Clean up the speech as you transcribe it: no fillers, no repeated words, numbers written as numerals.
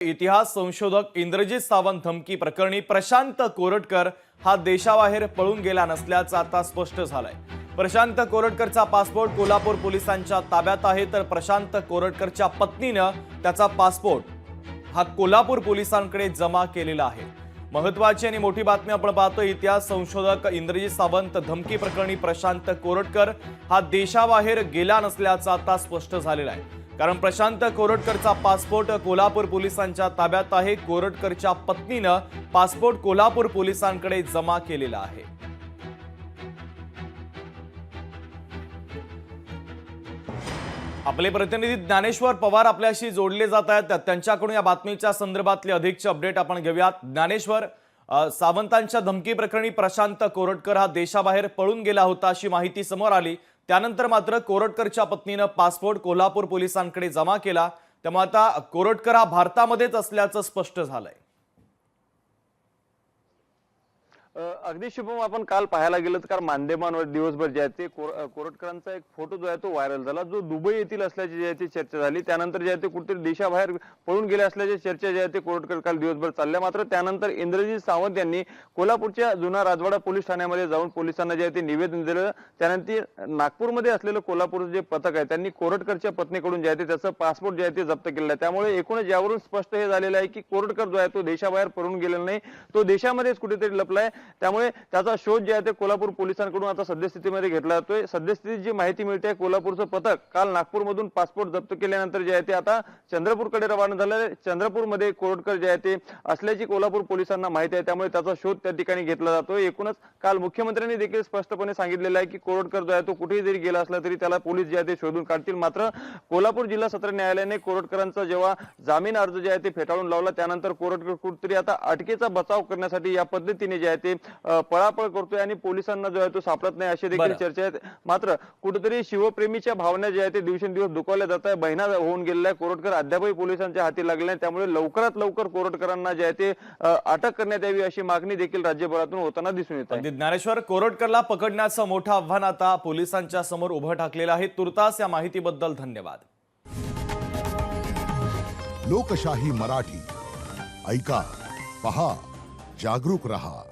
इतिहास संशोधक इंद्रजित सावंत धमकी प्रकरणी प्रशांत कोरटकर हा देशाबाहेर पळून गेला नसल्याचं आता स्पष्ट झालंय। प्रशांत कोरटकरचा पासपोर्ट कोल्हापूर पोलिसांच्या ताब्यात आहे, तर प्रशांत कोरटकरच्या पत्नीने त्याचा पासपोर्ट हा कोल्हापूर पोलिसांकडे जमा केलेला आहे। महत्त्वाची आणि मोठी बातमी आपण पाहतो। इतिहास संशोधक इंद्रजित सावंत धमकी प्रकरणी प्रशांत कोरटकर हा देशाबाहेर गेला नसल्याचं आता स्पष्ट झालेलं आहे। कारण प्रशांत कोरटकरचा पासपोर्ट कोल्हापूर पोलिसांच्या ताब्यात आहे। कोरटकरच्या पत्नीने पासपोर्ट कोल्हापूर पोलिसांकडे जमा केलेला आहे। आपले प्रतिनिधी ज्ञानेश्वर पवार आपल्याशी जोडले जात आहेत। त्यांच्याकडून या बातमीच्या संदर्भातले अधिकचे अपडेट आपण घेऊयात। ज्ञानेश्वर, सावंतांच्या धमकी प्रकरणी प्रशांत कोरटकर हा देशाबाहेर पळून गेला होता अशी माहिती समोर आली। त्यानंतर मात्र कोरटकरच्या पत्नीने पासपोर्ट कोल्हापूर पोलिसांकडे जमा केला। त्यामुळे आता कोरटकर हा भारतामध्येच असल्याचं स्पष्ट झालंय। अगदी शुभम, आपण काल पाहायला गेलो तर माध्यमांवर दिवसभर जे आहे ते कोरटकरांचा एक फोटो जो आहे तो व्हायरल झाला, जो दुबई येथील असल्याची जी आहे ती चर्चा झाली। त्यानंतर जे आहे ते कुठेतरी देशाबाहेर पळून गेले असल्याची चर्चा जी आहे ते कोरटकर काल दिवसभर चालल्या। मात्र त्यानंतर इंद्रजित सावंत यांनी कोल्हापूरच्या जुना राजवाडा पोलीस ठाण्यामध्ये जाऊन पोलिसांना जे आहे ते निवेदन दिलं। त्यानंतर नागपूरमध्ये असलेलं कोल्हापूरचं जे पथक आहे त्यांनी कोरटकरच्या पत्नीकडून जे आहे ते त्याचं पासपोर्ट जे आहे ते जप्त केलेलं आहे। त्यामुळे एकूणच यावरून स्पष्ट हे झालेलं आहे की कोरटकर जो आहे तो देशाबाहेर पळून गेलेला नाही, तो देशामध्येच कुठेतरी लपलाय। त्यामुळे त्याचा शोध जे आहे ते कोल्हापूर पोलिसांकडून आता सद्यस्थितीमध्ये घेतला जातोय। सद्यस्थितीत जी माहिती मिळते, कोल्हापूरचं पथक काल नागपूरमधून पासपोर्ट जप्त केल्यानंतर जे आहे ते आता चंद्रपूरकडे रवाना झालं। चंद्रपूरमध्ये कोरटकर जे आहे ते असल्याची कोल्हापूर पोलिसांना माहिती आहे, त्यामुळे त्याचा शोध त्या ठिकाणी घेतला जातोय। एकूणच काल मुख्यमंत्र्यांनी देखील स्पष्टपणे सांगितलेलं आहे की कोरटकर जो आहे तो कुठेही जरी गेला असला तरी त्याला पोलीस जे आहे ते शोधून काढतील। मात्र कोल्हापूर जिल्हा सत्र न्यायालयाने कोरटकरांचा जेव्हा जामीन अर्ज जे आहे ते फेटाळून लावला, त्यानंतर कोरटकर कुठेतरी आता अटकेचा बचाव करण्यासाठी या पद्धतीने जे आहे ते पळापळ करतोय आणि पोलिसांना जो आहे तो सापडत नाही अशी देखील चर्चा आहे। मात्र कुठेतरी शिवप्रेमीच्या भावना जे आहे ते दिवसेंदिवस दुखावल्या जात आहे। बहिणा होऊन गेलेला आहे, कोरटकर अद्यापही पोलिसांच्या हाती लागले नाही। त्यामुळे लवकरात लवकर कोरटकरांना जे आहे ते अटक करण्यात यावी अशी मागणी देखील राज्यभरातून होताना दिसून येत आहे। ज्ञानेश्वर, कोरटकरला पकडण्याचं मोठं आव्हान आता पोलिसांच्या समोर उभं ठाकलेलं आहे। तुर्तास या माहितीबद्दल धन्यवाद। लोकशाही मराठी ऐका, पहा, जागरूक रहा।